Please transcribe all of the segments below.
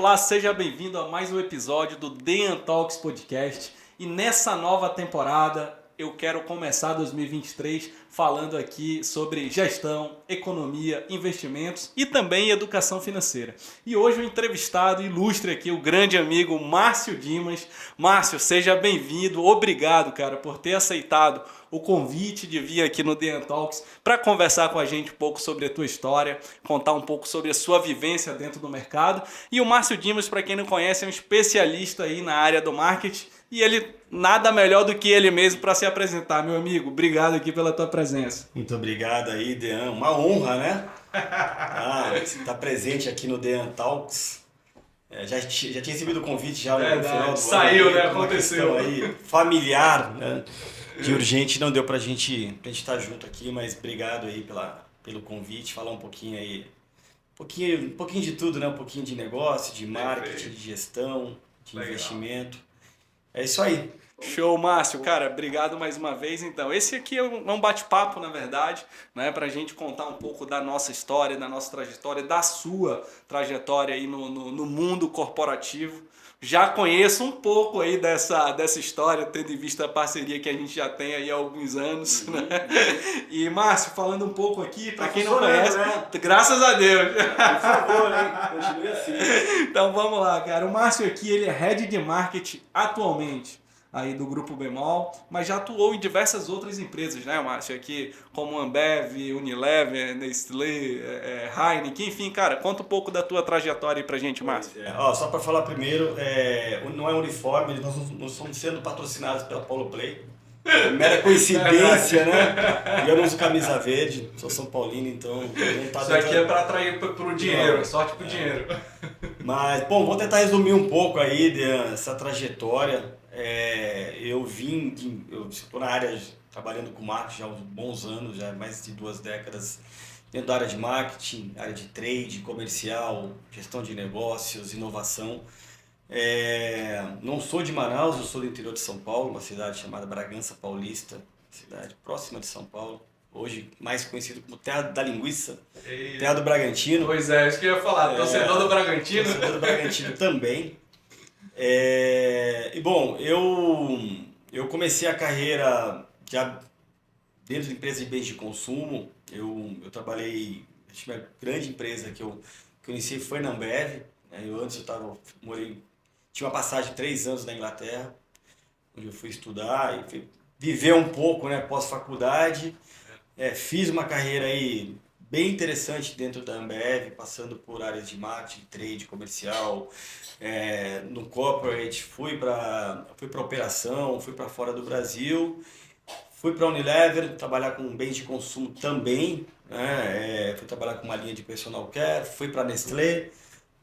Olá, seja bem-vindo a mais um episódio do The Talks Podcast. E nessa nova temporada eu quero começar 2023 falando aqui sobre gestão, economia, investimentos e também educação financeira. E hoje o entrevistado ilustre aqui, o grande amigo Márcio Dimas. Márcio, seja bem-vindo. Obrigado, cara, por ter aceitado o convite de vir aqui no The Talks para conversar com a gente um pouco sobre a tua história, contar um pouco sobre a sua vivência dentro do mercado. E o Márcio Dimas, para quem não conhece, é um especialista aí na área do marketing e ele nada melhor do que ele mesmo para se apresentar, meu amigo. Obrigado aqui pela tua presença. Muito obrigado aí, Dean. Uma honra, né? Você está presente aqui no The Talks. Já tinha recebido o convite já no final do Saiu, ano. Né? Aconteceu. Aí, familiar, né? De urgente, não deu pra gente estar junto aqui, mas obrigado aí pelo convite, falar um pouquinho aí, um pouquinho de tudo, né? Um pouquinho de negócio, de marketing, de gestão, de investimento. É isso aí. Show, Márcio. Cara, obrigado mais uma vez. Então, esse aqui é um bate-papo, na verdade, né, pra gente contar um pouco da nossa história, da nossa trajetória, da sua trajetória aí no mundo corporativo. Já conheço um pouco aí dessa história, tendo em vista a parceria que a gente já tem aí há alguns anos, né? E, Márcio, falando um pouco aqui, para quem não conhece, né? Graças a Deus. Por favor, hein? Continue assim. Então, vamos lá, cara. O Márcio aqui, ele é Head de Marketing atualmente aí do Grupo Bemol, mas já atuou em diversas outras empresas, né, Márcio? Aqui, como Ambev, Unilever, Nestlé, Heineken, enfim, cara, conta um pouco da tua trajetória aí pra gente, Márcio. Só para falar primeiro, não é uniforme, nós não estamos sendo patrocinados pela Paulo Play. Mera coincidência, né? E eu não uso camisa verde, sou São Paulino, então não tá. Isso aqui é para atrair pro dinheiro, sorte pro dinheiro. Mas, bom, vou tentar resumir um pouco aí dessa trajetória. Eu estou na área trabalhando com marketing há uns bons anos, já há mais de 2 décadas, dentro da área de marketing, área de trade, comercial, gestão de negócios, inovação. Não sou de Manaus, eu sou do interior de São Paulo, uma cidade chamada Bragança Paulista, cidade próxima de São Paulo, hoje mais conhecido como Terra da Linguiça, Terra do Bragantino. Pois é, isso que eu ia falar, torcedor do Bragantino. Torcedor do Bragantino também. E bom, eu comecei a carreira já dentro de empresas de bens de consumo. Eu trabalhei, acho que a grande empresa que eu iniciei foi na Ambev. Antes tinha uma passagem de 3 anos na Inglaterra, onde eu fui estudar e fui viver um pouco, né, pós-faculdade. Fiz uma carreira aí bem interessante dentro da Ambev, passando por áreas de marketing, trade, comercial, no corporate, fui para operação, fui para fora do Brasil, fui para a Unilever trabalhar com bens de consumo também, né? Fui trabalhar com uma linha de personal care, fui para a Nestlé,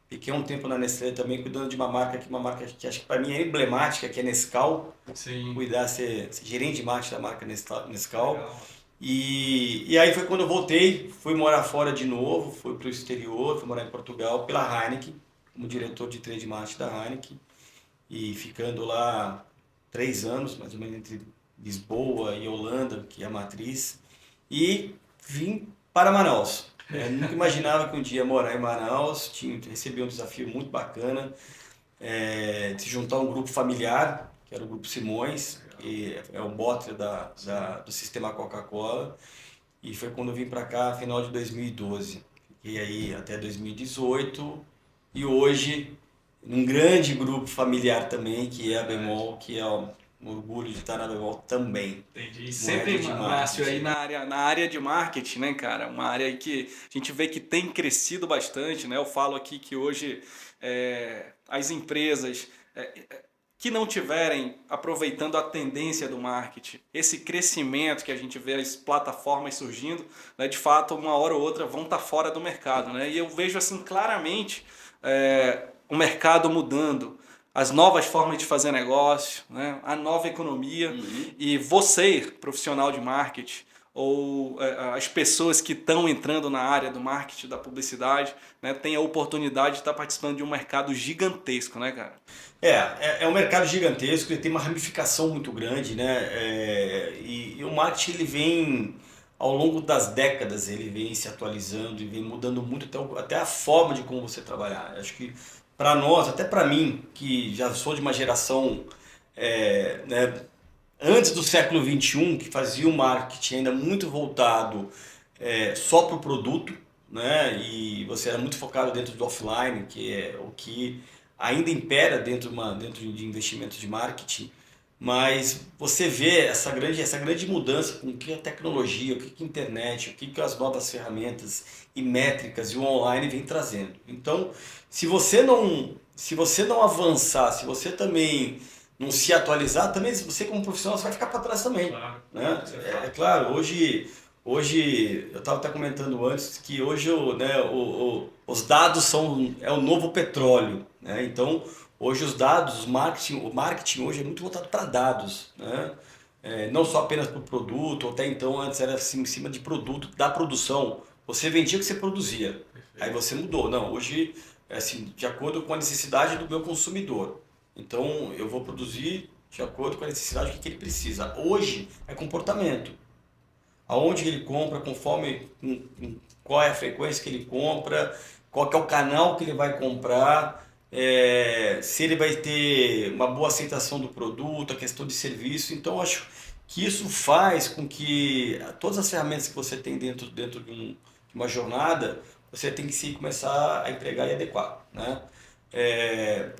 fiquei um tempo na Nestlé também cuidando de uma marca que acho que para mim é emblemática, que é Nescau. Sim. Ser gerente de marketing da marca Nescau. Legal. E aí foi quando eu voltei, fui morar fora de novo, fui para o exterior, fui morar em Portugal pela Heineken, como diretor de trade marketing da Heineken, e ficando lá 3 anos, mais ou menos entre Lisboa e Holanda, que é a matriz, e vim para Manaus. Nunca imaginava que um dia ia morar em Manaus, recebi um desafio muito bacana, de se juntar a um grupo familiar, que era o Grupo Simões, que é o bottler do sistema Coca-Cola, e foi quando eu vim para cá, final de 2012. Fiquei aí até 2018, e hoje um grande grupo familiar também, que é a Bemol, que é um orgulho de estar na Bemol também. Entendi. Sempre, Márcio, aí na área de marketing, né, cara? Uma área que a gente vê que tem crescido bastante, né? Eu falo aqui que hoje as empresas que não tiverem aproveitando a tendência do marketing, esse crescimento que a gente vê as plataformas surgindo, né, de fato, uma hora ou outra vão estar fora do mercado, né? E eu vejo assim claramente o mercado mudando, as novas formas de fazer negócio, né? A nova economia. E você, profissional de marketing, ou as pessoas que estão entrando na área do marketing, da publicidade, né, tem a oportunidade de estar participando de um mercado gigantesco, né, cara? É um mercado gigantesco, ele tem uma ramificação muito grande, né? E o marketing, ele vem, ao longo das décadas, ele vem se atualizando e vem mudando muito até a forma de como você trabalhar. Acho que para nós, até para mim, que já sou de uma geração né, antes do século XXI, que fazia o marketing ainda muito voltado só para o produto, né, e você era muito focado dentro do offline, que é o que ainda impera dentro de investimentos de marketing, mas você vê essa grande mudança com o que a tecnologia, o que a internet, o que as novas ferramentas e métricas e o online vem trazendo. Então, se você não avançar, se você também não se atualizar, também você como profissional você vai ficar para trás também. Claro. Né? É claro, hoje eu estava até comentando antes que hoje os dados é o novo petróleo. Né? Então, hoje os dados, o marketing hoje é muito voltado para dados. Né? Não só apenas para o produto, até então antes era assim, em cima de produto, da produção. Você vendia o que você produzia. Perfeito. Aí você mudou. Não, hoje é assim, de acordo com a necessidade do meu consumidor. Então eu vou produzir de acordo com a necessidade que ele precisa. Hoje é comportamento. Aonde ele compra, conforme qual é a frequência que ele compra, qual que é o canal que ele vai comprar, se ele vai ter uma boa aceitação do produto, a questão de serviço. Então acho que isso faz com que todas as ferramentas que você tem dentro de uma jornada, você tem que começar a empregar e adequar. Né?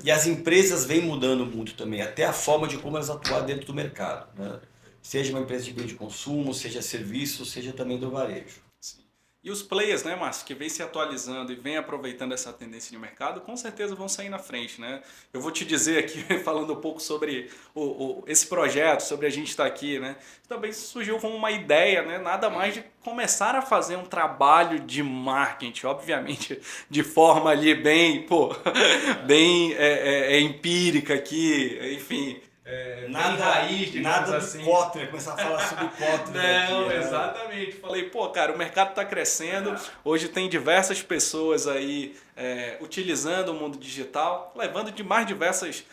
E as empresas vêm mudando muito também, até a forma de como elas atuam dentro do mercado. Né? Seja uma empresa de bem de consumo, seja serviço, seja também do varejo. Sim. E os players, né, Márcio, que vem se atualizando e vem aproveitando essa tendência de mercado, com certeza vão sair na frente, né? Eu vou te dizer aqui, falando um pouco sobre esse projeto, sobre a gente estar aqui, né? Também surgiu como uma ideia, né? Nada mais de começar a fazer um trabalho de marketing, obviamente, de forma ali bem empírica aqui, enfim... nada assim. de Kotler, começar a falar sobre Kotler. Não, aqui, exatamente. Falei, cara, o mercado está crescendo, hoje tem diversas pessoas aí utilizando o mundo digital, levando de mais diversas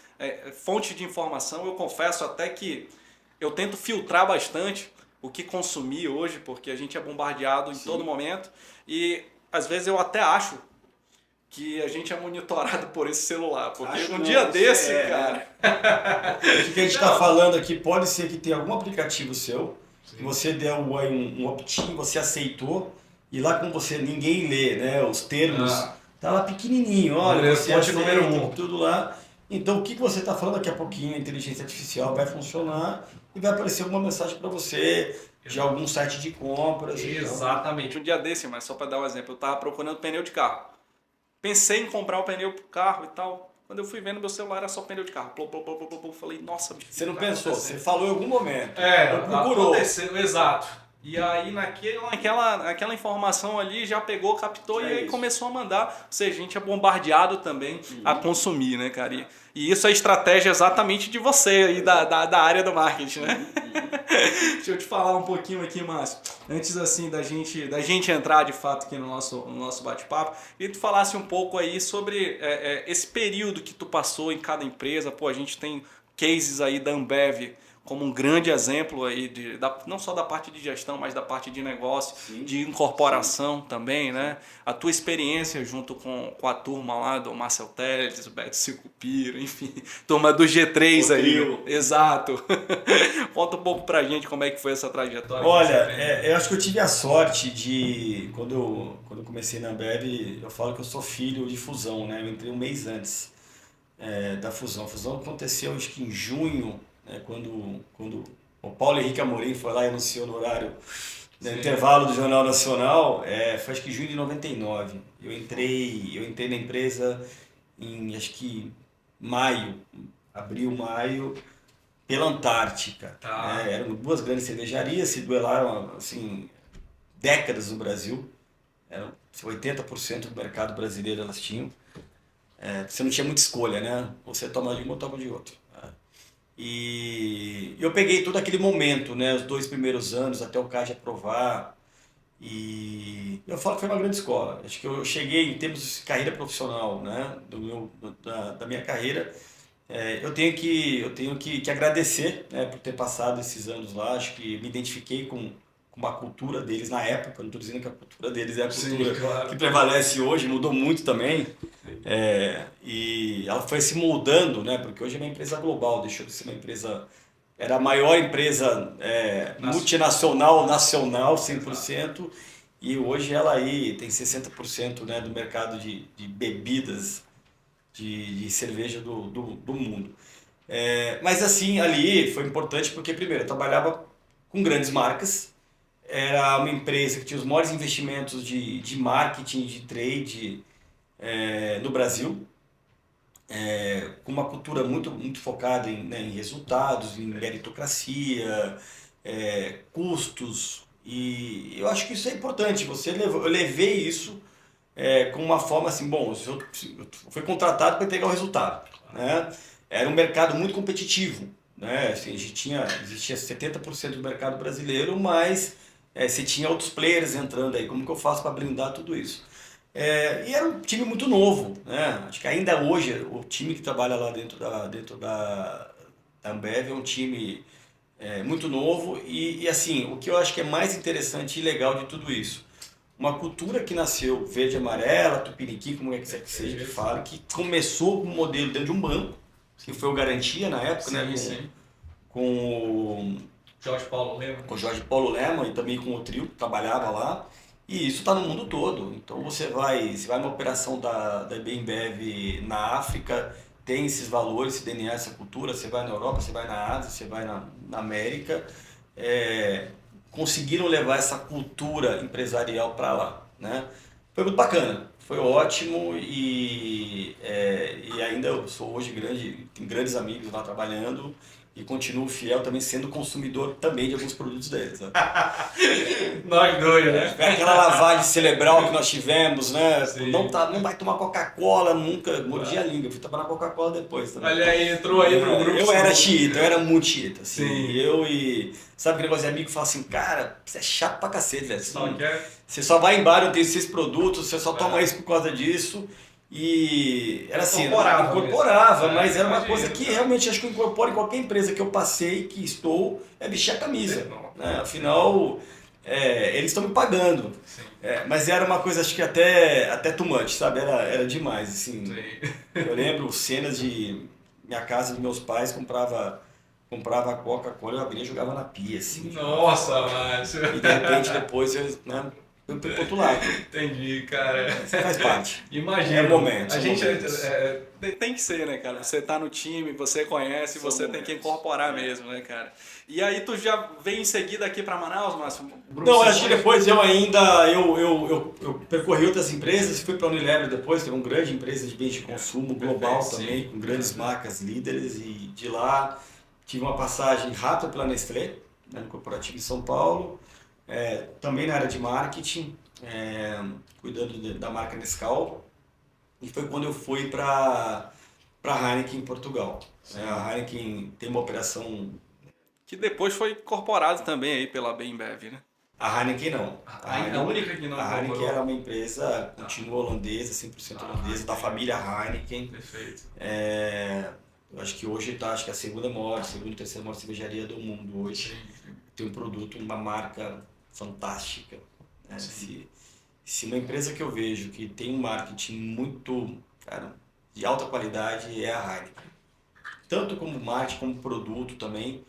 fontes de informação. Eu confesso até que eu tento filtrar bastante o que consumir hoje, porque a gente é bombardeado em todo momento e às vezes eu até acho que a gente é monitorado por esse celular. Porque dia desse, cara... O que a gente está falando aqui pode ser que tenha algum aplicativo seu, que você deu um opt-in, você aceitou, e lá como ninguém lê, né, os termos, tá lá pequenininho, olha, você aceita, número 1. Tudo lá. Então o que você está falando daqui a pouquinho, a inteligência artificial vai funcionar e vai aparecer alguma mensagem para você de algum site de compras. Exatamente. Um dia desse, mas só para dar um exemplo, eu estava procurando pneu de carro. Pensei em comprar um pneu pro carro e tal. Quando eu fui vendo, meu celular era só pneu de carro. Falei, nossa, bicho. Você não pensou, você falou em algum momento. Procurou. Aconteceu, exato. E aí naquela informação ali já pegou, captou e aí começou a mandar. Ou seja, a gente é bombardeado também a consumir, né, cara? E isso é estratégia exatamente de você aí da área do marketing, né? Deixa eu te falar um pouquinho aqui, Márcio. Antes assim da gente entrar de fato aqui no nosso bate-papo, queria que tu falasse um pouco aí sobre esse período que tu passou em cada empresa. Pô, a gente tem cases aí da Ambev como um grande exemplo aí não só da parte de gestão, mas da parte de negócio, de incorporação também, né? A tua experiência junto com a turma lá do Marcel Teles, o Beto Sicupira, enfim, turma do G3 aí. Exato. Conta um pouco pra gente como é que foi essa trajetória. Olha, eu acho que eu tive a sorte de, quando eu comecei na Ambev, eu falo que eu sou filho de fusão, né? Eu entrei um mês antes da fusão. A fusão aconteceu acho que em junho, quando o Paulo Henrique Amorim foi lá e anunciou no horário no intervalo do Jornal Nacional, foi acho que junho de 99. Eu entrei na empresa em acho que abril, maio, pela Antártica. Eram duas grandes cervejarias, se duelaram assim, décadas no Brasil. 80% do mercado brasileiro elas tinham. Você não tinha muita escolha, né? Você toma de uma ou toma de outra. E eu peguei todo aquele momento, né, os 2 primeiros anos até o CAD aprovar, e eu falo que foi uma grande escola. Acho que eu cheguei em termos de carreira profissional, né, da minha carreira, eu tenho que agradecer, né, por ter passado esses anos lá. Acho que me identifiquei com uma cultura deles na época. Não estou dizendo que a cultura deles é a cultura que prevalece hoje, mudou muito também. E ela foi se moldando, né? Porque hoje é uma empresa global, deixou de ser uma empresa... Era a maior empresa multinacional, nacional, 100%, e hoje ela aí tem 60%, né, do mercado de bebidas, de cerveja do mundo. Mas assim, ali foi importante porque, primeiro, eu trabalhava com grandes marcas, era uma empresa que tinha os maiores investimentos de marketing, de trade no Brasil, com uma cultura muito focada em resultados, em meritocracia, custos, e eu acho que isso é importante. Eu levei isso com uma forma assim, bom, eu fui contratado para entregar o resultado, né? Era um mercado muito competitivo, né? Assim, existia 70% do mercado brasileiro, mas você tinha outros players entrando aí. Como que eu faço para blindar tudo isso? E era um time muito novo, né? Acho que ainda hoje o time que trabalha lá dentro da Ambev é um time muito novo e assim, o que eu acho que é mais interessante e legal de tudo isso, uma cultura que nasceu verde e amarela, tupiniquim, como é que seja que fala, que começou com um modelo dentro de um banco, que foi o Garantia na época, né? Com Jorge Paulo Lema. Com o Jorge Paulo Lema e também com o trio que trabalhava lá. E isso está no mundo todo. Então você vai numa operação da Bembev na África, tem esses valores, esse DNA, essa cultura. Você vai na Europa, você vai na Ásia, você vai na América. Conseguiram levar essa cultura empresarial para lá, né? Foi muito bacana, foi ótimo e ainda eu sou hoje tenho grandes amigos lá trabalhando e continuo fiel também sendo consumidor também de alguns produtos deles, né? Nós dois, né? Aquela lavagem cerebral que nós tivemos, né? Não vai tomar Coca-Cola nunca, mordi a língua, fui trabalhar na Coca-Cola depois também. Olha aí, entrou aí pro grupo. Eu era xiita, eu era muito xiita, assim. Sabe aquele negócio de amigo que fala assim, cara, você é chato pra cacete, velho. Você só vai em bar, eu tenho esses produtos, você só toma isso por causa disso. E era assim, incorporava, mas era uma coisa que realmente acho que eu incorporo em qualquer empresa que eu passei, que estou, vestir a camisa. Né? Afinal, eles estão me pagando. Mas era uma coisa, acho que até too much, sabe? Era demais, assim. Eu lembro cenas de minha casa, dos meus pais, comprava Coca-Cola, eu abria e jogava na pia, assim. Nossa, Márcio! E de repente depois eu fui pro outro lado. Entendi, cara. Faz parte. Imagina. É momento. A gente tem que ser, né, cara? Você tá no time, você conhece, você tem que incorporar mesmo, né, cara? E aí tu já vem em seguida aqui para Manaus, Márcio? Não, acho que depois eu percorri outras empresas, fui para a Unilever depois, que é uma grande empresa de bens de consumo global também, com grandes marcas líderes, e de lá tive uma passagem rápida pela Nestlé, no corporativo em São Paulo, também na área de marketing, cuidando da marca Nescau, e foi quando eu fui para a Heineken em Portugal. A Heineken tem uma operação... Que depois foi incorporado também aí pela Bembev, né? A Heineken não. A única que não. A Heineken era uma empresa, continua holandesa, 100% holandesa, da família Heineken. Perfeito. Eu acho que hoje está, acho que é a segunda, terceira maior cervejaria do mundo hoje. Sim. Tem um produto, uma marca fantástica. Né? Se uma empresa que eu vejo que tem um marketing muito, cara, de alta qualidade é a Heineken. Tanto como marketing, como produto também.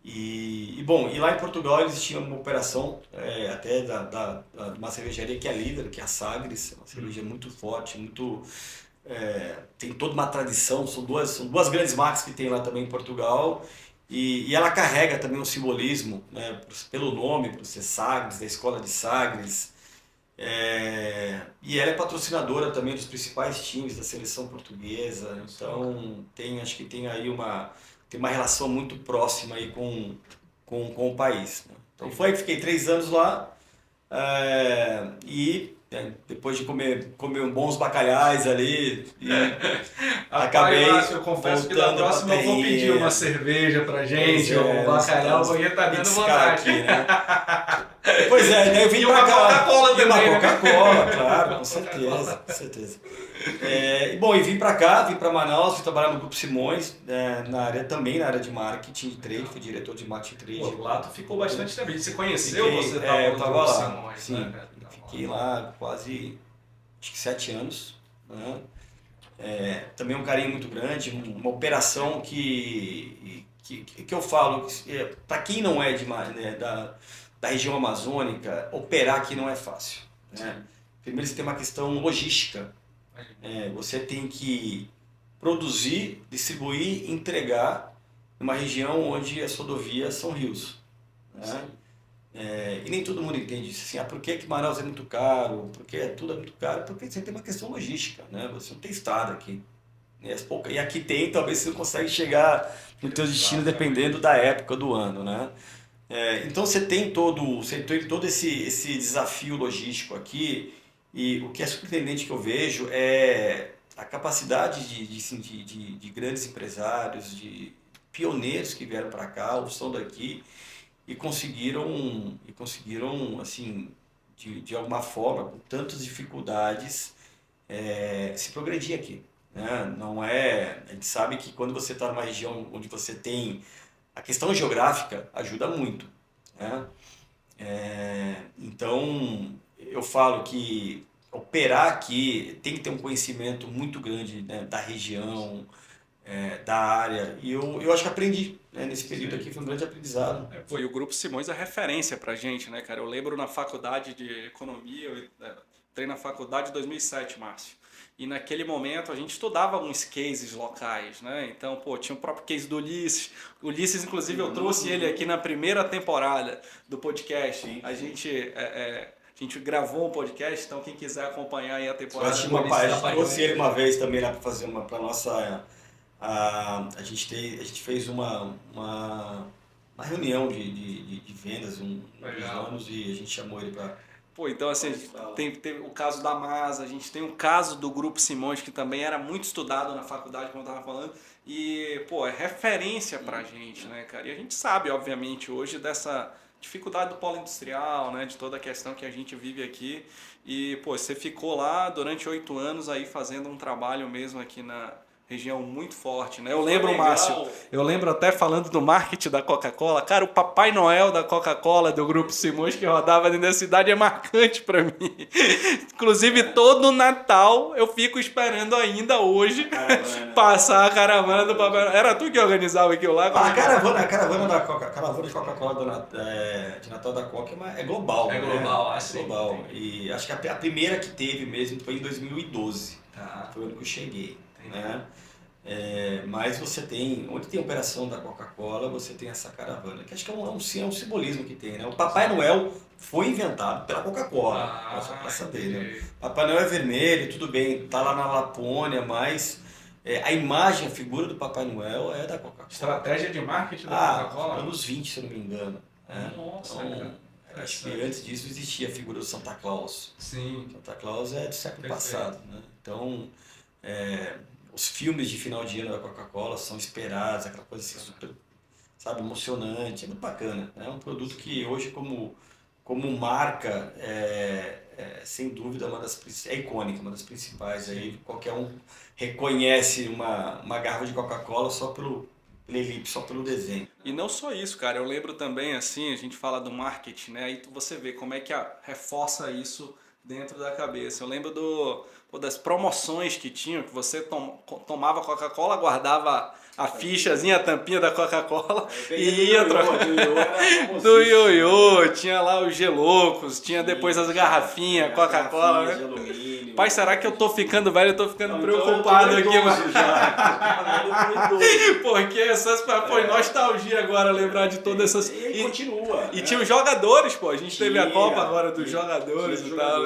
E lá em Portugal eles tinham uma operação até de uma cervejaria que é líder, que é a Sagres, uma cerveja muito forte, tem toda uma tradição, são duas grandes marcas que tem lá também em Portugal, e ela carrega também um simbolismo, né, pelo nome, por ser Sagres, da escola de Sagres, e ela é patrocinadora também dos principais times da seleção portuguesa, então acho que tem aí uma relação muito próxima aí com o país. Né? Então fiquei 3 anos lá e depois de comer bons bacalhais ali, acabei. Eu confesso que da próxima eu vou pedir uma cerveja pra gente, um bacalhau, porque tá dando vontade. Aqui, né? Pois daí eu vim pra cá. Coca-Cola também. Uma Coca-Cola, claro, com certeza. E vim para Manaus, fui trabalhar no Grupo Simões, também na área de marketing de trade, fui diretor de marketing trade. Pô, lá tu ficou bastante tempo. Você conheceu? Você eu tava lá, Simões, sim. Né? Fiquei lá quase, acho que 7 anos. Né? também um carinho muito grande, uma operação que eu falo, para quem não é da região amazônica, operar aqui não é fácil. Né? Primeiro você tem uma questão logística. Você tem que produzir, distribuir, entregar numa região onde as rodovias são rios. Né? E nem todo mundo entende isso. Assim, por que Manaus é muito caro? Porque tudo é muito caro? Porque você tem uma questão logística. Né? Você não tem estrada aqui. E aqui tem, talvez você não consegue chegar no teu destino dependendo da época do ano. Né? Então você tem todo esse desafio logístico aqui. E o que é surpreendente que eu vejo é a capacidade de grandes empresários, de pioneiros que vieram para cá, ou são daqui, e conseguiram assim, de alguma forma, com tantas dificuldades, se progredir aqui. Né? Não é, a gente sabe que quando você está numa região onde você tem a questão geográfica, ajuda muito. Né? Então, eu falo que operar aqui tem que ter um conhecimento muito grande, né, da região, da área. E eu acho que aprendi, né, nesse período aqui, foi um grande aprendizado. Foi o Grupo Simões a referência pra gente, né, cara? Eu lembro na faculdade de economia, eu entrei na faculdade em 2007, Márcio. E naquele momento a gente estudava alguns cases locais, né? Então, pô, tinha o próprio case do Ulisses. O Ulisses, inclusive, eu trouxe ele aqui na primeira temporada do podcast. Sim. A gente gravou um podcast, então quem quiser acompanhar aí a temporada... Eu trouxe ele uma vez também lá para fazer para nossa... A gente fez uma reunião de vendas uns anos e a gente chamou ele para... Pô, então assim, tem o caso da Masa, a gente tem o caso do Grupo Simões, que também era muito estudado na faculdade, como eu tava falando, e, pô, é referência pra gente, né, cara? E a gente sabe, obviamente, hoje dessa dificuldade do polo industrial, né, de toda a questão que a gente vive aqui, e, pô, você ficou lá durante 8 anos aí fazendo um trabalho mesmo aqui na região muito forte, né? Eu lembro, Márcio, eu lembro até falando do marketing da Coca-Cola, cara, o Papai Noel da Coca-Cola, do Grupo Simões, que rodava dentro da cidade, é marcante pra mim. Inclusive, todo Natal eu fico esperando ainda hoje passar a caravana do Papai Noel. Era tu que organizava aquilo lá? A caravana da caravana de Coca-Cola de Natal da Coca é global. É global, né? É global. E acho que a primeira que teve mesmo foi em 2012. Foi o ano que eu cheguei. Né? Mas você tem, onde tem a operação da Coca-Cola, você tem essa caravana, que acho que é um simbolismo que tem, né? O Papai Noel foi inventado pela Coca-Cola, só pra saber, né? Papai Noel é vermelho, tudo bem, tá lá na Lapônia, mas a imagem, a figura do Papai Noel é da Coca-Cola. Estratégia de marketing da Coca-Cola? Anos 20, se eu não me engano. Nossa, então, acho que antes disso existia a figura do Santa Claus. Sim. Santa Claus é do século passado, né? Então, os filmes de final de ano da Coca-Cola são esperados, aquela coisa assim super, sabe, emocionante, é muito bacana. É um produto que hoje, como marca, sem dúvida, é icônica, uma das principais. Aí, qualquer um reconhece uma garrafa de Coca-Cola só pelo elipse, só pelo desenho. E não só isso, cara, eu lembro também, assim, a gente fala do marketing, né? Aí você vê como é que reforça isso dentro da cabeça. Eu lembro das promoções que tinham, que você tomava Coca-Cola, guardava a fichazinha, a tampinha da Coca-Cola e ia do ioiô, tinha lá os geloucos, tinha depois as garrafinhas, Coca-Cola, né? Pai, será que eu tô ficando velho? Eu tô ficando preocupado aqui, mano. Porque essas foi nostalgia agora lembrar de todas essas. E continua. E tinha os jogadores, pô. A gente teve a Copa agora dos jogadores e tal.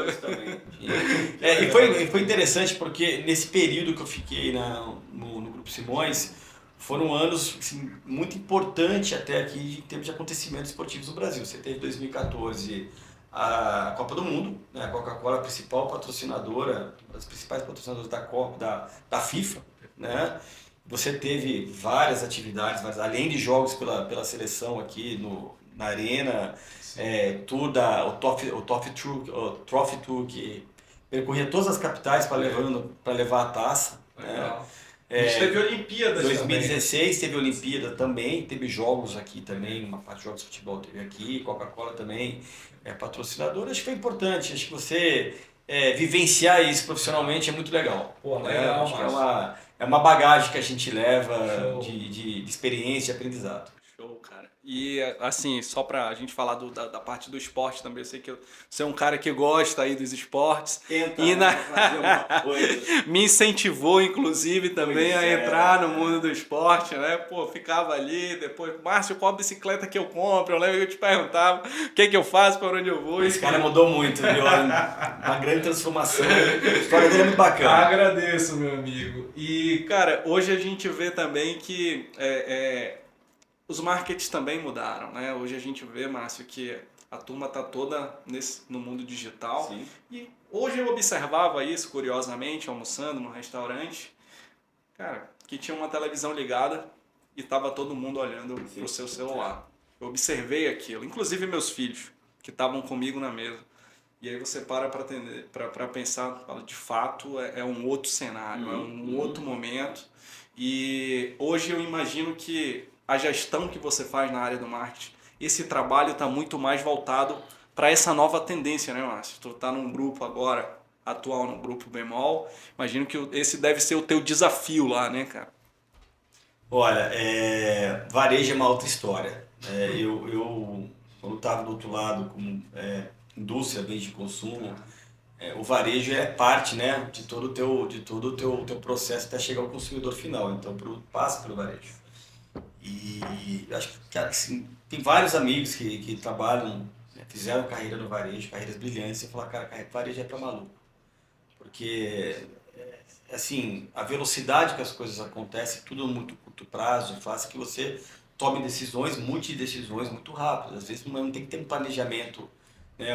E foi interessante porque nesse período que eu fiquei no Grupo Simões, foram anos assim, muito importantes até aqui em termos de acontecimentos esportivos no Brasil. Você teve em 2014 a Copa do Mundo, né? A Coca-Cola, a principal patrocinadora, uma das principais patrocinadoras da Copa, da FIFA, né? Você teve várias atividades, mas além de jogos pela seleção aqui na arena, o Trophy Tour que percorria todas as capitais para levar a taça. Né? A gente teve Olimpíadas 2016 também. Teve Olimpíada também, teve jogos aqui também, uma parte de jogos de futebol teve aqui, Coca-Cola também é patrocinadora. Acho que foi importante, acho que você vivenciar isso profissionalmente é muito legal. Pô, legal, acho que é uma bagagem que a gente leva de experiência e aprendizado. Show, cara. E assim, só pra gente falar da parte do esporte também, eu sei que você é um cara que gosta aí dos esportes. Tenta E fazer uma coisa. me incentivou, inclusive, também Pois a é, entrar no mundo do esporte, né? Pô, ficava ali, depois, Márcio, qual bicicleta que eu compro? Eu lembro que eu te perguntava o que eu faço, para onde eu vou. Esse cara mudou muito, viu? Uma grande transformação. A história dele é muito bacana. Agradeço, meu amigo. E, cara, hoje a gente vê também que os markets também mudaram, né? Hoje a gente vê, Márcio, que a turma está toda no mundo digital. Sim. E hoje eu observava isso, curiosamente, almoçando num restaurante, cara, que tinha uma televisão ligada e estava todo mundo olhando para o seu celular. Eu observei aquilo, inclusive meus filhos, que estavam comigo na mesa. E aí você para pensar, fala, de fato é um outro cenário, é um outro momento. E hoje eu imagino que a gestão que você faz na área do marketing, esse trabalho está muito mais voltado para essa nova tendência, né, Márcio? Tu está num grupo agora, atual no grupo Bemol, imagino que esse deve ser o teu desafio lá, né, cara? Olha, varejo é uma outra história. Quando estava do outro lado, como indústria, bens de consumo, o varejo é parte, né, de todo o teu processo até chegar ao consumidor final. Então, passa pelo varejo. E acho que assim, tem vários amigos que trabalham, né, fizeram carreira no varejo, carreiras brilhantes, e falar, cara, varejo é para maluco. Porque, assim, a velocidade que as coisas acontecem, tudo muito curto prazo, faz que você tome decisões, multidecisões muito rápidas. Às vezes não tem que ter um planejamento, né,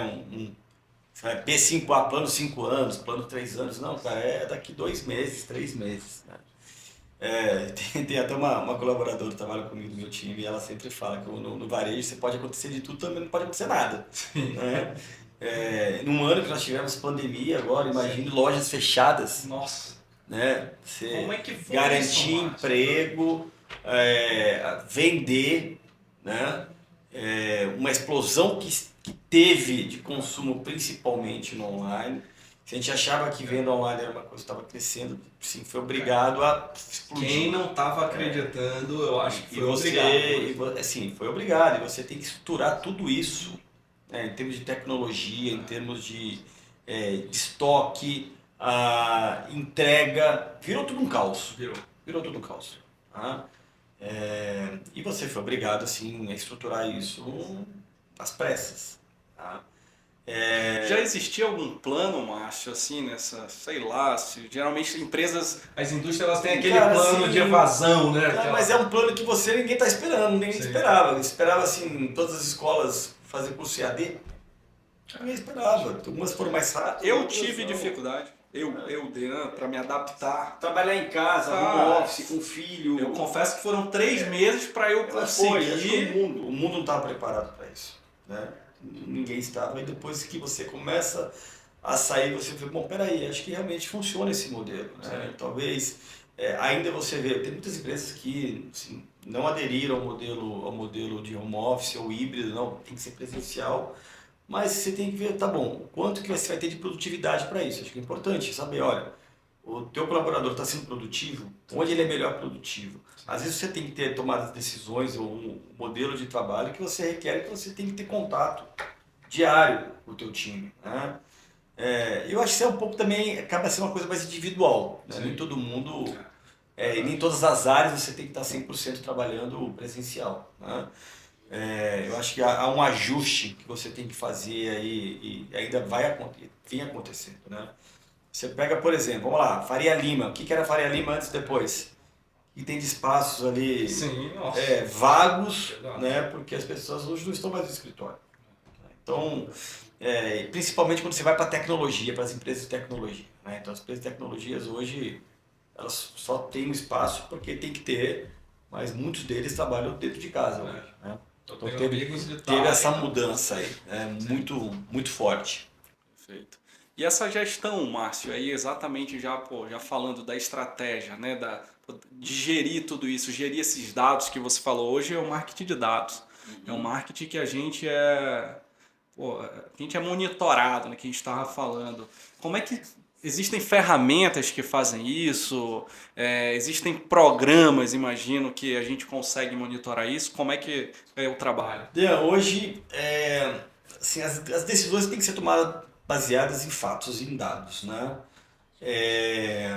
P5A, plano 5 anos, plano 3 anos. Não, cara, é daqui 2 meses, 3 meses. Né? Tem até uma colaboradora que trabalha comigo no meu time e ela sempre fala que no varejo você pode acontecer de tudo, também não pode acontecer nada. Né? Num ano que nós tivemos pandemia agora, imagine lojas fechadas. Nossa! Né? Você como é que foi garantir isso, Márcio? emprego, vender, né? Uma explosão que teve de consumo principalmente no online. Se a gente achava que venda online era uma coisa que estava crescendo, sim, foi obrigado a explodir. Quem não estava acreditando, eu acho que foi obrigado. Assim, foi obrigado. E você tem que estruturar tudo isso, né, em termos de tecnologia, em termos de estoque, entrega. Virou tudo um caos. Virou tudo um caos. Tá? E você foi obrigado assim, a estruturar isso às pressas. Tá? Já existia algum plano, Márcio, assim, nessa, sei lá, geralmente as indústrias elas têm aquele plano assim, de evasão, né? Mas é um plano que ninguém está esperando, ninguém esperava. Esperava, assim, todas as escolas fazer curso EAD. Ninguém esperava. Algumas foram mais rápidas. Eu tive dificuldade. Para me adaptar. Trabalhar em casa, home office, com filho. Eu confesso que foram 3 meses para eu conseguir. O mundo não estava preparado para isso. Né? Ninguém estava. E depois que você começa a sair, você vê, bom, peraí, acho que realmente funciona esse modelo. Né? Talvez ainda você vê, tem muitas empresas que assim, não aderiram ao modelo de home office ou híbrido, não, tem que ser presencial. Mas você tem que ver, tá bom, quanto que você vai ter de produtividade para isso? Acho que é importante saber, olha, o teu colaborador está sendo produtivo, onde ele é melhor produtivo. Às vezes você tem que ter tomadas decisões ou um modelo de trabalho que você requer que você tem que ter contato diário com o teu time. Né? Eu acho que isso é um pouco também, acaba sendo uma coisa mais individual. Né? Nem todo mundo, e nem todas as áreas você tem que estar 100% trabalhando presencial. Né? Eu acho que há um ajuste que você tem que fazer aí e ainda vem acontecendo. Né? Você pega, por exemplo, vamos lá, Faria Lima. O que era Faria Lima antes e depois? E tem de espaços ali vagos, né? Porque as pessoas hoje não estão mais no escritório. Então, principalmente quando você vai para a tecnologia, para as empresas de tecnologia. Né? Então, as empresas de tecnologias hoje, elas só têm um espaço porque tem que ter, mas muitos deles trabalham dentro de casa hoje. Né? Então, teve essa mudança aí, muito, muito forte. Perfeito. E essa gestão, Márcio, aí exatamente já falando da estratégia, né, de gerir tudo isso, gerir esses dados que você falou hoje, é o marketing de dados. É um marketing que a gente pô, a gente é monitorado, né, que a gente estava falando. Como é que existem ferramentas que fazem isso? Existem programas, imagino, que a gente consegue monitorar isso? Como é que é o trabalho? Hoje, assim, as decisões têm que ser tomadas baseadas em fatos e em dados, né? É,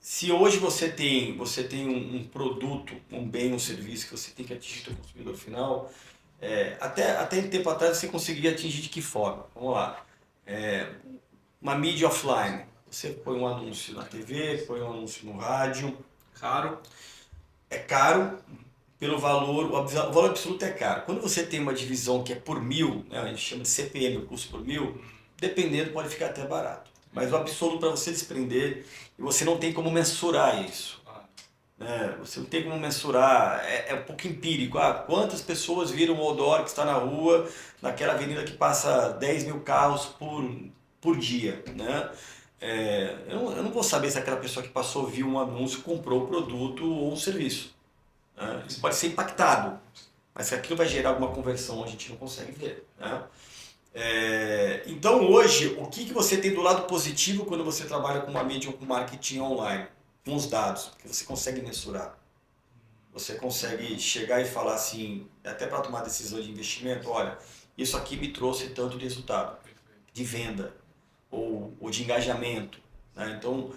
Se hoje você tem um produto, um bem, um serviço que você tem que atingir o consumidor final, até um tempo atrás você conseguia atingir de que forma? Vamos lá. É, uma mídia offline. Você põe um anúncio na TV, põe um anúncio no rádio. Caro. É caro pelo valor, o valor absoluto é caro. Quando você tem uma divisão que é por mil, né, a gente chama de CPM, o custo por mil, dependendo pode ficar até barato. Mas o absoluto para você desprender, e você não tem como mensurar isso. Você não tem como mensurar, é um pouco empírico. Quantas pessoas viram o outdoor que está na rua, naquela avenida que passa 10 mil carros por dia, né? Eu não vou saber se aquela pessoa que passou viu um anúncio, comprou o produto ou um serviço. Né? Isso pode ser impactado, mas se aquilo vai gerar alguma conversão, a gente não consegue ver. Né? Então hoje, o que você tem do lado positivo quando você trabalha com uma mídia ou com marketing online? Com os dados, que você consegue mensurar. Você consegue chegar e falar assim, até para tomar decisão de investimento, olha, isso aqui me trouxe tanto de resultado, de venda ou de engajamento. Né? Então,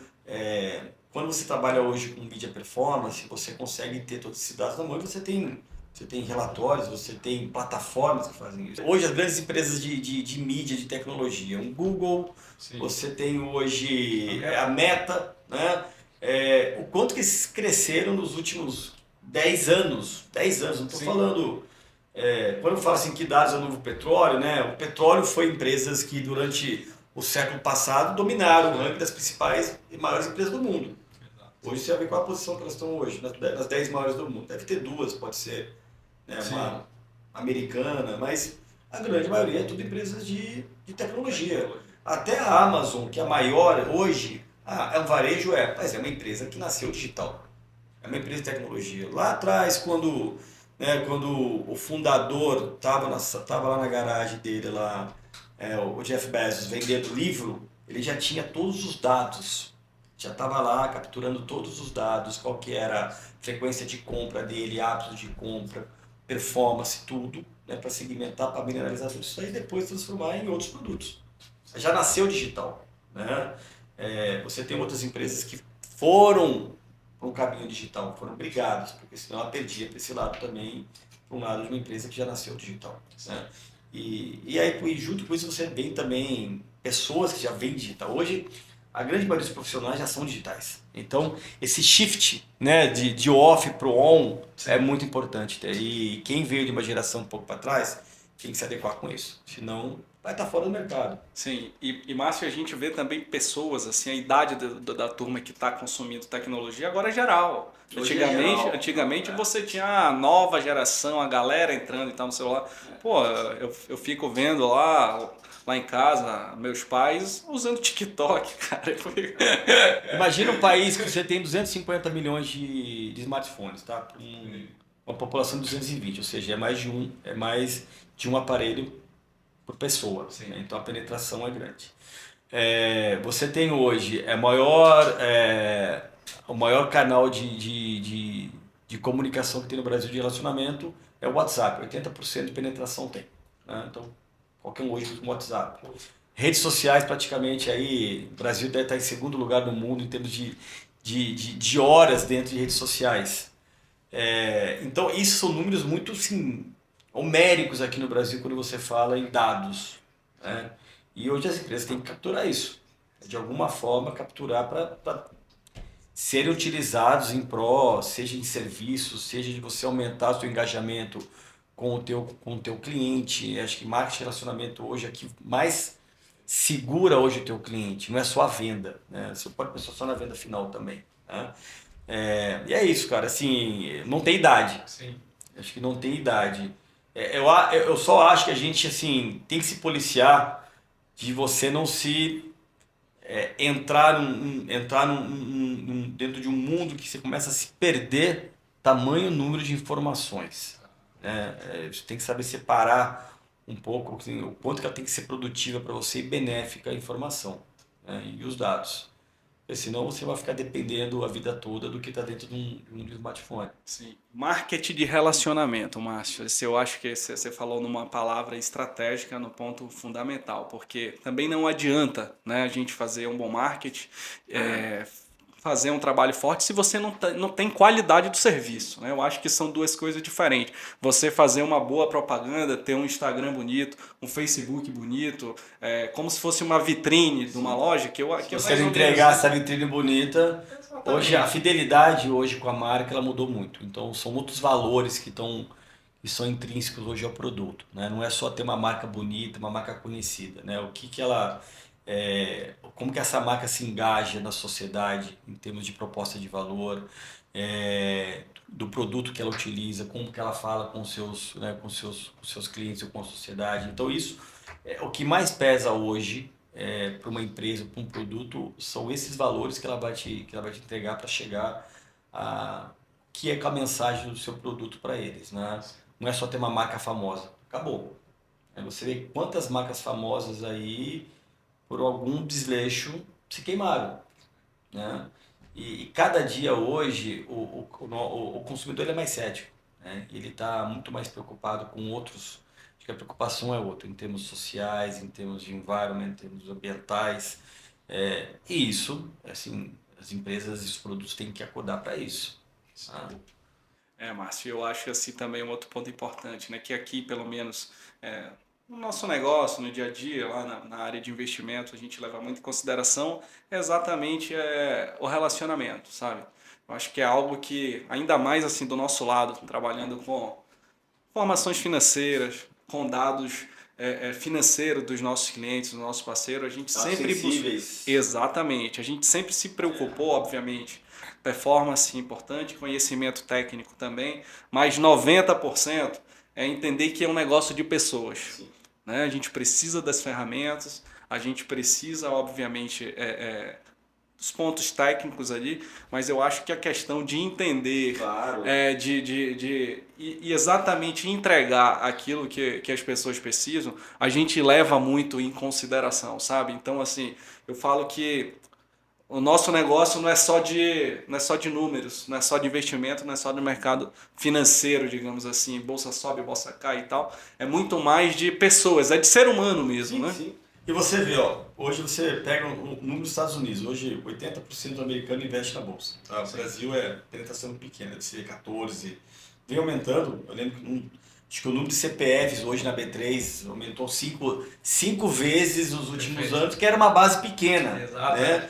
quando você trabalha hoje com mídia performance, você consegue ter todos esses dados na mão e você tem relatórios, você tem plataformas que fazem isso. Hoje as grandes empresas de mídia, de tecnologia, o Google, sim, você tem hoje a Meta, né? O quanto que eles cresceram nos últimos 10 anos, 10 anos, não estou falando... quando eu falo assim que dados é o novo petróleo, né? O petróleo foi empresas que durante o século passado dominaram o ranking das principais e maiores empresas do mundo. Hoje você vai ver qual a posição que elas estão hoje, nas 10 maiores do mundo. Deve ter duas, pode ser, né, uma americana, mas a grande maioria é tudo empresas de tecnologia. Até a Amazon, que é a maior hoje, é um varejo, mas é uma empresa que nasceu digital. É uma empresa de tecnologia. Lá atrás, quando o fundador estava lá na garagem dele, lá, o Jeff Bezos, vendendo livro, ele já tinha todos os dados. Já estava lá capturando todos os dados, qual que era a frequência de compra dele, hábitos de compra, performance, tudo, né, para segmentar, para mineralizar tudo isso aí e depois transformar em outros produtos. Já nasceu digital. Né? Você tem outras empresas que foram para um caminho digital, foram obrigados, porque senão ela perdia para esse lado também, para um lado de uma empresa que já nasceu digital. Né? E aí, junto com isso, você tem também pessoas que já vêm digital. Hoje, a grande maioria dos profissionais já são digitais. Então, esse shift, né, de off para o on, sim, é muito importante. E quem veio de uma geração um pouco para trás tem que se adequar com isso. Senão, vai estar fora do mercado. Sim, e Márcio, a gente vê também pessoas, assim, a idade da turma que está consumindo tecnologia agora é geral. Antigamente você tinha a nova geração, a galera entrando e tal no celular. Pô, eu fico vendo lá em casa, meus pais usando TikTok, cara. Imagina um país que você tem 250 milhões de smartphones, tá? Uma população de 220, ou seja, é mais de um aparelho por pessoa. Né? Então a penetração é grande. Você tem hoje o maior canal de comunicação que tem no Brasil de relacionamento é o WhatsApp. 80% de penetração tem. Né? Então qualquer um hoje usa o WhatsApp. Redes sociais praticamente aí, o Brasil deve estar em segundo lugar no mundo em termos de horas dentro de redes sociais. Então isso são números muito assim, homéricos aqui no Brasil quando você fala em dados. Né? E hoje as empresas têm que capturar isso. De alguma forma capturar para serem utilizados em pró, seja em serviços, seja de você aumentar o seu engajamento com o teu cliente. Acho que marketing de relacionamento hoje é que mais segura hoje o teu cliente, não é só a venda. Né? Você pode pensar só na venda final também. Né? E é isso, cara. Assim, não tem idade. Sim. Acho que não tem idade. Eu só acho que a gente assim, tem que se policiar de você não se entrar dentro de um mundo que você começa a se perder tamanho número de informações. Você tem que saber separar um pouco assim, o quanto que ela tem que ser produtiva para você e benéfica a informação, né, e os dados. Porque senão você vai ficar dependendo a vida toda do que está dentro de um smartphone. Sim. Marketing de relacionamento, Márcio. Esse eu acho que você falou numa palavra estratégica, no ponto fundamental, porque também não adianta, né, a gente fazer um bom marketing, fazer um trabalho forte se você não tem qualidade do serviço, né? Eu acho que são duas coisas diferentes. Você fazer uma boa propaganda, ter um Instagram bonito, um Facebook bonito, como se fosse uma vitrine de uma loja, Se você entregar essa vitrine bonita, hoje a fidelidade hoje com a marca ela mudou muito. Então são muitos valores que são intrínsecos hoje ao produto, né? Não é só ter uma marca bonita, uma marca conhecida, né? O que que ela como que essa marca se engaja na sociedade em termos de proposta de valor, do produto que ela utiliza, como que ela fala com seus, né, com seus clientes ou com a sociedade. Então isso é o que mais pesa hoje para uma empresa, para um produto, são esses valores que ela vai te entregar para chegar a que é com a mensagem do seu produto para eles, né? Não é só ter uma marca famosa, acabou. Você vê quantas marcas famosas aí por algum desleixo se queimaram, né? E cada dia hoje o consumidor ele é mais cético, né? Ele está muito mais preocupado com outros. Acho que a preocupação é outra, em termos sociais, em termos de environment, em termos ambientais. E isso, assim, as empresas e os produtos têm que acordar para isso. Tá? Márcio, eu acho assim também um outro ponto importante, né? Que aqui, pelo menos, no nosso negócio, no dia a dia, lá na área de investimento, a gente leva muito em consideração exatamente o relacionamento, sabe? Eu acho que é algo que, ainda mais assim do nosso lado, trabalhando com formações financeiras, com dados financeiros dos nossos clientes, dos nossos parceiros, a gente sempre sensíveis. Exatamente, a gente sempre se preocupou, obviamente, performance importante, conhecimento técnico também, mas 90% é entender que é um negócio de pessoas. Sim. Né? A gente precisa das ferramentas, a gente precisa, obviamente, dos pontos técnicos ali, mas eu acho que a questão de entender, Claro. e exatamente entregar aquilo que as pessoas precisam, a gente leva muito em consideração, sabe? Então, assim, eu falo que o nosso negócio não é só de números, não é só de investimento, não é só do mercado financeiro, digamos assim, bolsa sobe, bolsa cai e tal. É muito mais de pessoas, é de ser humano mesmo, Sim, né? sim. E você vê, ó, hoje você pega o número dos Estados Unidos, hoje 80% do americano investe na bolsa. Tá? O Brasil a penetração pequena, deve ser 14%. Vem aumentando, eu lembro que acho que o número de CPFs hoje na B3 aumentou cinco vezes nos últimos anos, que era uma base pequena. Exato. Né?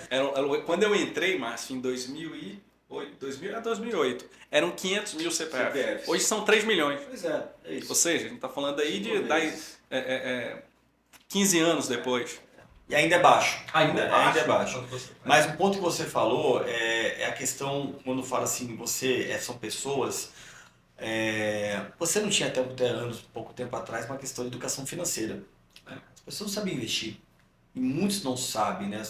Quando eu entrei, Márcio, em 2008, eram 500 mil CPFs. Hoje são 3 milhões. Pois é isso. Ou seja, a gente está falando aí de 15 anos depois. E ainda é baixo. Ainda é baixo. Mas o ponto que você falou é a questão, quando fala assim, são pessoas, você não tinha até pouco tempo atrás, uma questão de educação financeira. Né? As pessoas não sabiam investir. E muitos não sabem, né?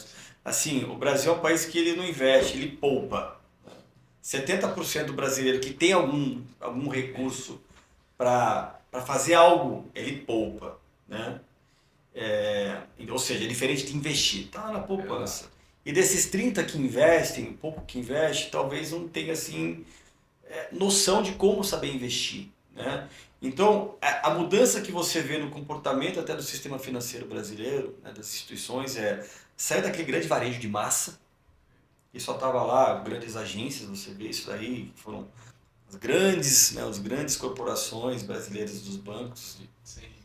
Assim, o Brasil é um país que ele não investe, ele poupa. 70% do brasileiro que tem algum recurso para fazer algo, ele poupa, né? Ou seja, é diferente de investir, está na poupança. E desses 30 que investem, um pouco que investe, talvez não tenha assim, noção de como saber investir. Né? Então, a mudança que você vê no comportamento até do sistema financeiro brasileiro, né, das instituições, sair daquele grande varejo de massa, e só estava lá, grandes agências, você vê isso daí, foram as grandes corporações brasileiras dos bancos,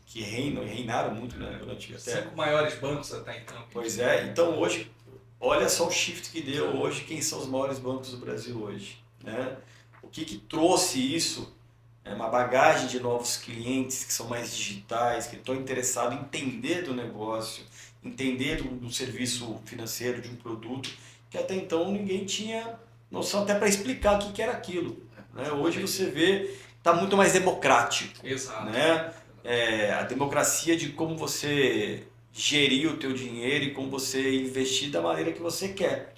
que reinaram muito, né, durante até 5 maiores bancos até então. Pois é, então hoje, olha só o shift que deu hoje, quem são os maiores bancos do Brasil hoje, né? O que trouxe isso? É uma bagagem de novos clientes que são mais digitais, que estão interessados em entender do negócio, entender do serviço financeiro, de um produto, que até então ninguém tinha noção até para explicar o que era aquilo. Né? Hoje você vê, está muito mais democrático. Exato. Né? A democracia de como você gerir o teu dinheiro e como você investir da maneira que você quer.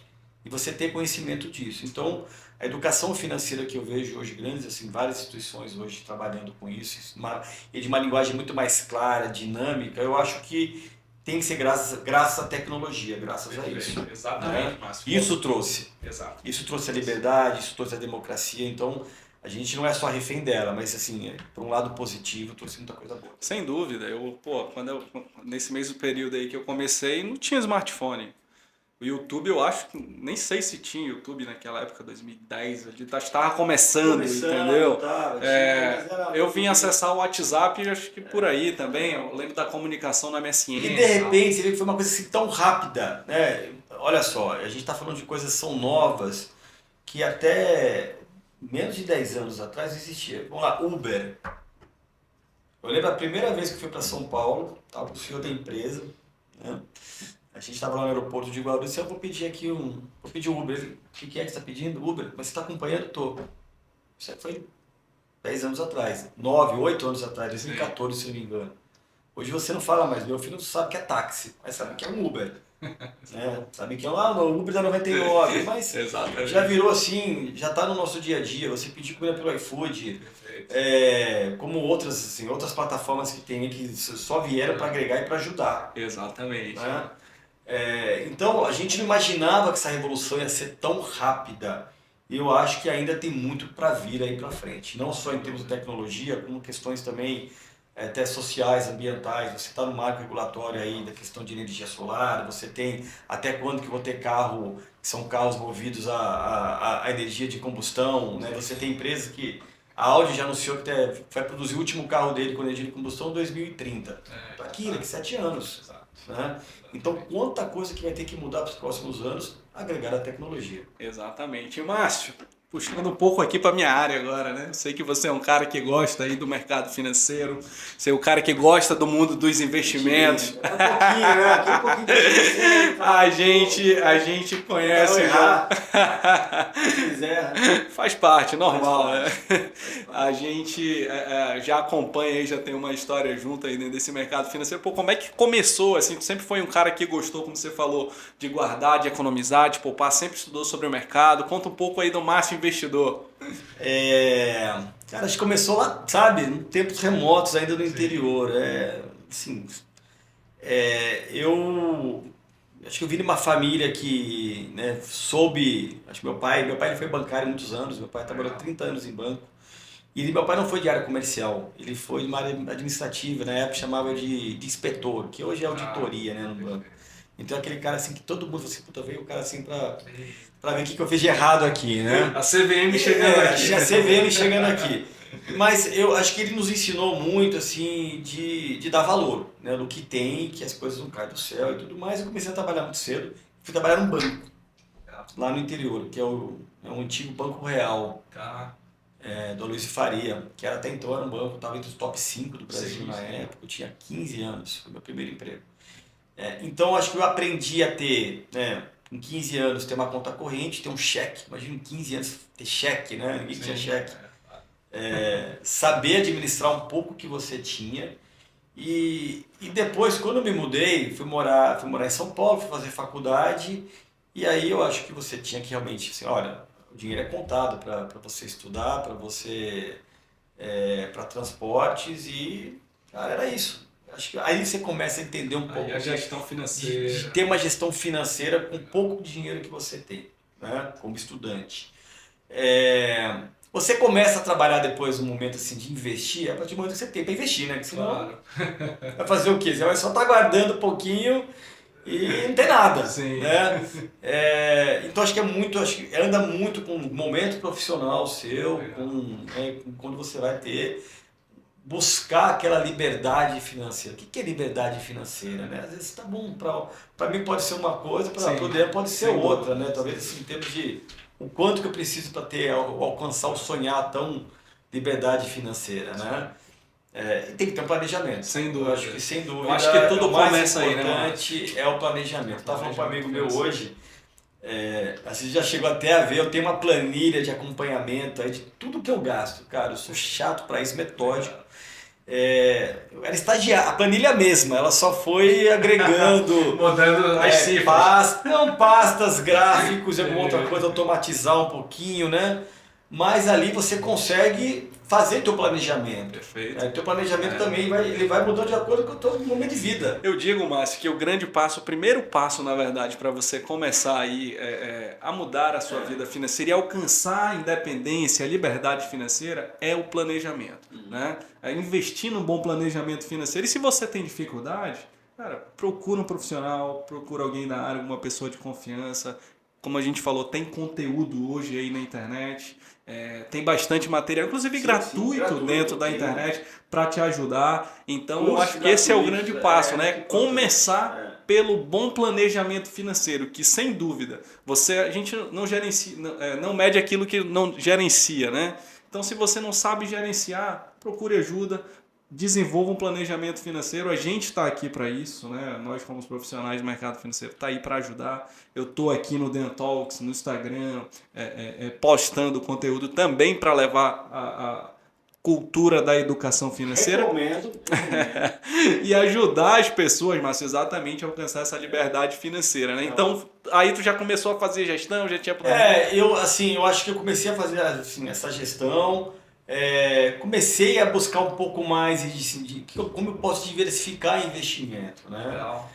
e você ter conhecimento disso. Então, a educação financeira que eu vejo hoje grandes, assim, várias instituições hoje trabalhando com isso, e de uma linguagem muito mais clara, dinâmica, eu acho que tem que ser graças à tecnologia, graças a isso. Exatamente, né? Márcio. Isso trouxe. Exato. Isso trouxe a liberdade, isso trouxe a democracia, então a gente não é só refém dela, mas assim, por um lado positivo, trouxe muita coisa boa. Sem dúvida. Nesse mesmo período aí que eu comecei, não tinha smartphone. O YouTube, eu acho que nem sei se tinha YouTube naquela época, 2010, ele estava começando, entendeu? Eu vim acessar o WhatsApp, acho que por aí também, eu lembro da comunicação na MSN. E de repente, você vê que foi uma coisa assim tão rápida, né? Olha só, a gente está falando de coisas que são novas, que até menos de 10 anos atrás existia. Vamos lá, Uber. Eu lembro a primeira vez que fui para São Paulo, estava com o senhor da empresa, né? A gente estava lá no aeroporto de Guarulhos e disse, eu vou pedir aqui vou pedir um Uber. Ele, o que é que você está pedindo? Uber? Mas você está acompanhando? Tô. Isso aí foi 10 anos atrás, 9, 8 anos atrás, 2014, se não me engano. Hoje você não fala mais, meu filho não sabe que é táxi, mas sabe que é um Uber. Sabe que é um Uber da 99, mas já virou assim, já está no nosso dia a dia, você pedir comida pelo iFood, como outras, assim, outras plataformas que tem que só vieram para agregar e para ajudar. Exatamente. Né? Então a gente não imaginava que essa revolução ia ser tão rápida. E eu acho que ainda tem muito para vir aí para frente, não só em termos de tecnologia, como questões também até sociais, ambientais. Você está no marco regulatório aí da questão de energia solar, você tem até quando que vou ter carro, que são carros movidos a energia de combustão, né? Você tem empresas que a Audi já anunciou que vai produzir o último carro dele com energia de combustão em 2030. Daqui 7 anos. Né? Então, quanta coisa que vai ter que mudar para os próximos anos, agregar a tecnologia. Exatamente. E, Márcio, puxando um pouco aqui para minha área agora, né? Eu sei que você é um cara que gosta aí do mercado financeiro, você é um cara que gosta do mundo dos investimentos. Um pouquinho, né? Aqui um pouquinho de a gente conhece já. Se quiser. Faz parte, normal, né? A gente já acompanha aí, já tem uma história junto aí dentro desse mercado financeiro. Pô, como é que começou? Assim, tu sempre foi um cara que gostou, como você falou, de guardar, de economizar, de poupar, sempre estudou sobre o mercado. Conta um pouco aí do Márcio investidor. Cara, a gente começou lá, sabe, em tempos remotos ainda no interior. Assim, eu acho que eu vim de uma família que, né, soube. Acho que meu pai ele foi bancário há muitos anos, meu pai trabalhou 30 anos em banco. E meu pai não foi de área comercial, ele foi de uma área administrativa, na época chamava de inspetor, que hoje é auditoria, né, no banco. Então aquele cara assim que todo mundo assim, puta, veio o cara assim pra ver o que eu fiz de errado aqui, né? A CVM chegando aqui. A CVM chegando aqui. Mas eu acho que ele nos ensinou muito assim de dar valor, né, do que tem, que as coisas não caem do céu e tudo mais. Eu comecei a trabalhar muito cedo, fui trabalhar num banco, lá no interior, que é um antigo Banco Real. Do Luiz Faria, que até então era um banco, estava entre os top 5 do Brasil na época, eu tinha 15 anos, foi meu primeiro emprego. Então acho que eu aprendi a ter, né, com 15 anos, ter uma conta corrente, ter um cheque, imagina em 15 anos ter cheque, né? Ninguém tinha cheque. Saber administrar um pouco o que você tinha. E depois, quando eu me mudei, fui morar em São Paulo, fui fazer faculdade, e aí eu acho que você tinha que realmente, assim, olha, o dinheiro é contado para você estudar, para você para transportes e, cara, era isso. Acho que aí você começa a entender um pouco a gestão financeira. De ter uma gestão financeira com pouco dinheiro que você tem, né, como estudante. Você começa a trabalhar depois no momento assim, de investir, a partir do momento que você tem para investir, né? Porque senão Claro. vai fazer o quê? Você vai só estar guardando um pouquinho e não tem nada. Sim. Né? Então acho que anda muito com o momento profissional seu, com quando você vai buscar aquela liberdade financeira. O que é liberdade financeira? Né? Às vezes tá bom, para mim pode ser uma coisa, para o Daniel pode ser outra, né? Talvez assim, em termos de o quanto que eu preciso para alcançar o sonhar tão liberdade financeira, né? Tem que ter um planejamento. Sem dúvida. Eu acho que, sem dúvida, eu acho que tudo começa aí, né? O mais importante é o planejamento. Estava falando com um amigo meu hoje, você já chegou até a ver, eu tenho uma planilha de acompanhamento aí de tudo que eu gasto. Cara, eu sou chato para isso, metódico. Eu era estagiário, a planilha mesma, ela só foi agregando Mudando as cifras. pastas, gráficos e alguma outra coisa, automatizar um pouquinho, né? Mas ali você consegue fazer teu planejamento. Perfeito. Teu planejamento também ele vai mudando de acordo com o teu momento de vida. Eu digo, Márcio, que o grande passo, o primeiro passo, na verdade, para você começar aí a mudar a sua vida financeira e alcançar a independência, a liberdade financeira, é o planejamento, né? É investir num bom planejamento financeiro. E se você tem dificuldade, cara, procura um profissional, procura alguém da área, uma pessoa de confiança. Como a gente falou, tem conteúdo hoje aí na internet. Tem bastante material, inclusive gratuito dentro da internet para te ajudar. Então, eu acho que esse é o grande passo, né? Começar pelo bom planejamento financeiro, que sem dúvida a gente não gerencia, não mede aquilo que não gerencia, né? Então, se você não sabe gerenciar, procure ajuda. Desenvolva um planejamento financeiro, a gente está aqui para isso, né? Nós como profissionais do mercado financeiro está aí para ajudar. Eu estou aqui no Dentalks, no Instagram, postando conteúdo também para levar a cultura da educação financeira. Recomendo. E ajudar as pessoas, Márcio, exatamente a alcançar essa liberdade financeira, né? Então, aí tu já começou a fazer gestão, já tinha... Eu acho que eu comecei a fazer assim, essa gestão. Comecei a buscar um pouco mais como eu posso diversificar investimento, né? Legal.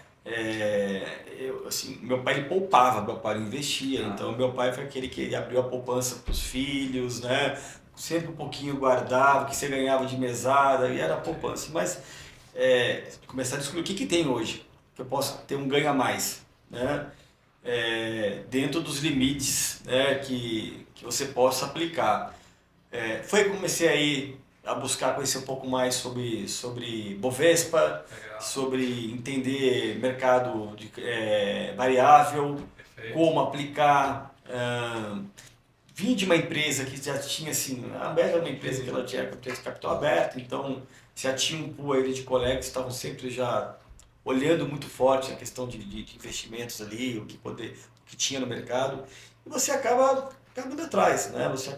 Meu pai ele poupava, meu pai investia, então meu pai foi aquele que abriu a poupança para os filhos, né? Sempre um pouquinho guardava, que você ganhava de mesada, e era poupança. Mas começar a descobrir o que tem hoje, que eu posso ter um ganho a mais, né? Dentro dos limites, né, que você possa aplicar. Foi que comecei aí a buscar conhecer um pouco mais sobre Bovespa, Legal. sobre entender mercado variável, Perfeito. como aplicar. Vim de uma empresa que já tinha, assim, a Ambev era uma empresa que ela tinha capital aberto, então já tinha um pool aí de colegas que estavam sempre já olhando muito forte a questão de investimentos ali, o que tinha no mercado, e você acaba indo atrás, né? Você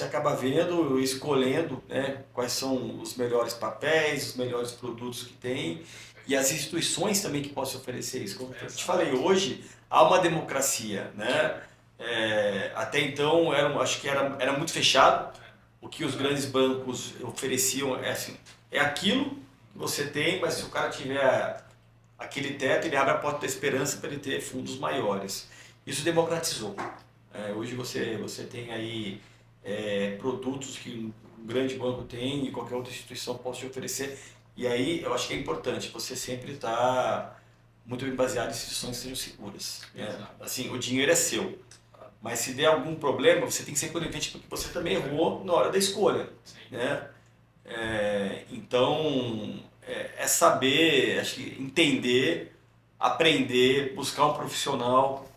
acaba vendo, escolhendo, né, quais são os melhores papéis, os melhores produtos que tem e as instituições também que possam oferecer isso. Como eu te falei, hoje há uma democracia, né? Até então acho que era muito fechado. O que os grandes bancos ofereciam é aquilo que você tem, mas se o cara tiver aquele teto, ele abre a porta da esperança para ele ter fundos maiores. Isso democratizou. Hoje você tem aí produtos que um grande banco tem e qualquer outra instituição pode te oferecer. E aí eu acho que é importante você sempre estar muito bem baseado em instituições que sejam seguras. Assim, o dinheiro é seu, mas se der algum problema, você tem que ser conivente porque você também errou na hora da escolha. Né? Então, saber, acho que entender, aprender, buscar um profissional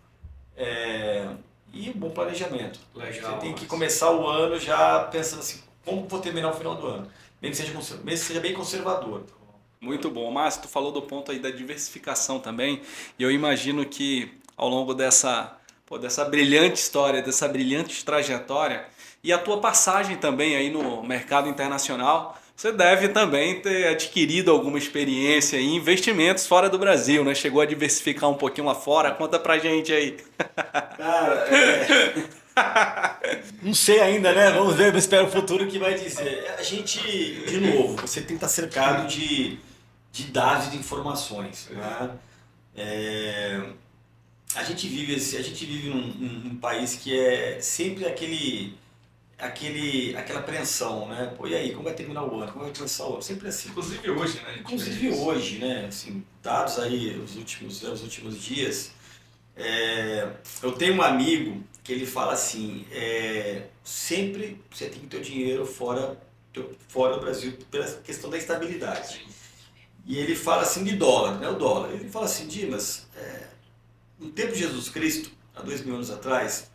e um bom planejamento. Legal, você tem que começar o ano já pensando assim, como vou terminar o final do ano? Mesmo que seja bem conservador. Muito bom. Márcio, tu falou do ponto aí da diversificação também, e eu imagino que ao longo dessa brilhante história, dessa brilhante trajetória, e a tua passagem também aí no mercado internacional, você deve também ter adquirido alguma experiência em investimentos fora do Brasil, né? Chegou a diversificar um pouquinho lá fora, conta pra gente aí. Cara, não sei ainda, né? Vamos ver, espero o futuro que vai dizer. A gente, de novo, você tem que estar cercado de dados e de informações. Né? A gente vive num país que é sempre aquela apreensão, né? Pô, e aí, como vai terminar o ano? Como vai começar o ano? Sempre assim. Inclusive hoje, né? Inclusive hoje, né? Assim, dados aí os últimos dias. Eu tenho um amigo que ele fala assim, sempre você tem que ter o dinheiro fora do Brasil pela questão da estabilidade. E ele fala assim de dólar, né? O dólar. Ele fala assim, Dimas, no tempo de Jesus Cristo, há 2000 anos atrás,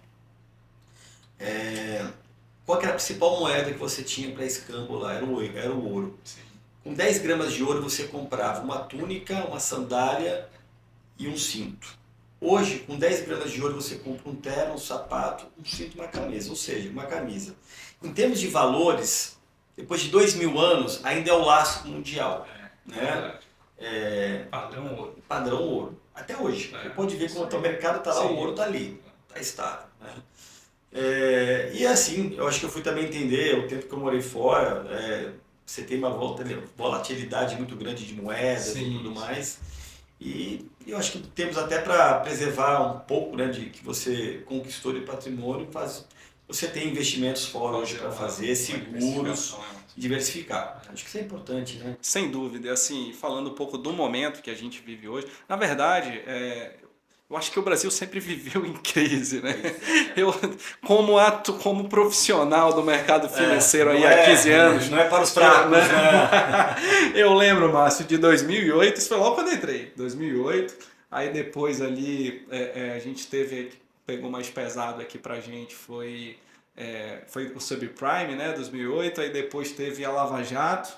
qual que era a principal moeda que você tinha para escambo lá? Era o ouro. Sim. Com 10 gramas de ouro você comprava uma túnica, uma sandália e um cinto. Hoje, com 10 gramas de ouro você compra um terno, um sapato, um cinto e uma camisa. Ou seja, uma camisa. Em termos de valores, depois de 2000 anos, ainda é o lastro mundial, né? Padrão ouro. Padrão ouro. Até hoje. Você pode ver como o mercado está lá, o ouro está ali, está estável, né? E assim, eu acho que eu fui também entender, o tempo que eu morei fora, você tem uma volatilidade muito grande de moedas e tudo mais. E eu acho que temos até para preservar um pouco, né, de que você conquistou de patrimônio, você tem investimentos fora hoje para fazer, seguros, diversificar. Acho que isso é importante, né? Sem dúvida. Assim, falando um pouco do momento que a gente vive hoje, na verdade, eu acho que o Brasil sempre viveu em crise, né? Eu, como profissional do mercado financeiro há 15 anos... Não é para os fracos, né? Eu lembro, Márcio, de 2008, isso foi logo quando eu entrei, 2008, aí depois ali a gente pegou mais pesado aqui pra gente, foi o subprime, né, 2008, aí depois teve a Lava Jato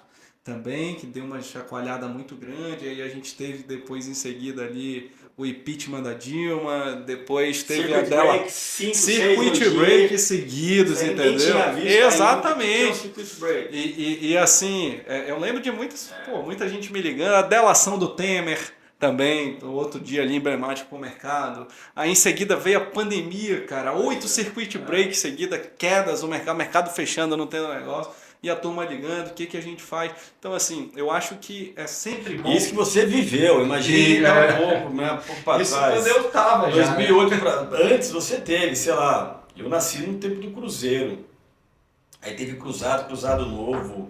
também, que deu uma chacoalhada muito grande, aí a gente teve depois em seguida ali o impeachment da Dilma, depois teve a dela circuit break seguidos, entendeu? Exatamente. E assim, eu lembro de muita gente me ligando, a delação do Temer também, outro dia ali emblemático para o mercado. Aí em seguida veio a pandemia, cara, 8 circuit breaks seguida, quedas, o mercado fechando, não tendo negócio. E a turma ligando, o que a gente faz? Então, assim, eu acho que é sempre bom... Isso que você viveu, imagina um pouco para trás. Isso quando eu estava já. 2008, antes você teve, sei lá, eu nasci no tempo do Cruzeiro. Aí teve Cruzado Novo.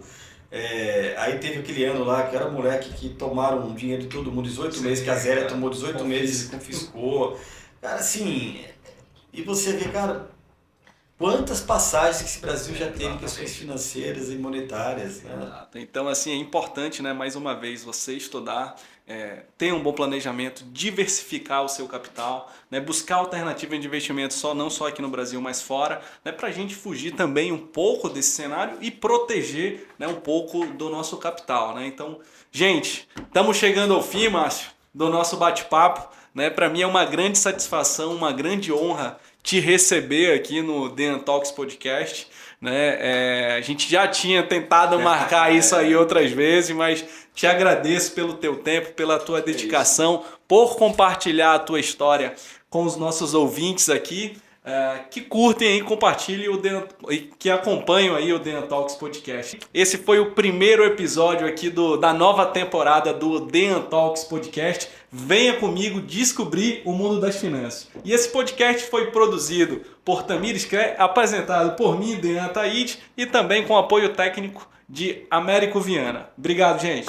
Aí teve aquele ano lá que era moleque que tomaram um dinheiro de todo mundo, 18 meses, que a Zélia tomou 18 meses e confiscou. Cara, assim, e você vê, cara... Quantas passagens que esse Brasil já teve em questões financeiras e monetárias, né? Então, assim, é importante, né, mais uma vez, você estudar, ter um bom planejamento, diversificar o seu capital, né, buscar alternativa de investimento não só aqui no Brasil, mas fora, né, para a gente fugir também um pouco desse cenário e proteger, né, um pouco do nosso capital, né? Então, gente, estamos chegando ao fim, Márcio, do nosso bate-papo, né? Para mim é uma grande satisfação, uma grande honra te receber aqui no The Talks Podcast, né? A gente já tinha tentado marcar isso aí outras vezes, mas te agradeço pelo teu tempo, pela tua dedicação, por compartilhar a tua história com os nossos ouvintes aqui, que curtem e compartilhem e que acompanham aí o The Talks Podcast. Esse foi o primeiro episódio aqui da nova temporada do The Talks Podcast. Venha comigo descobrir o mundo das finanças. E esse podcast foi produzido por Tamires Clé, apresentado por mim, Dean Ataíde, e também com apoio técnico de Américo Viana. Obrigado, gente!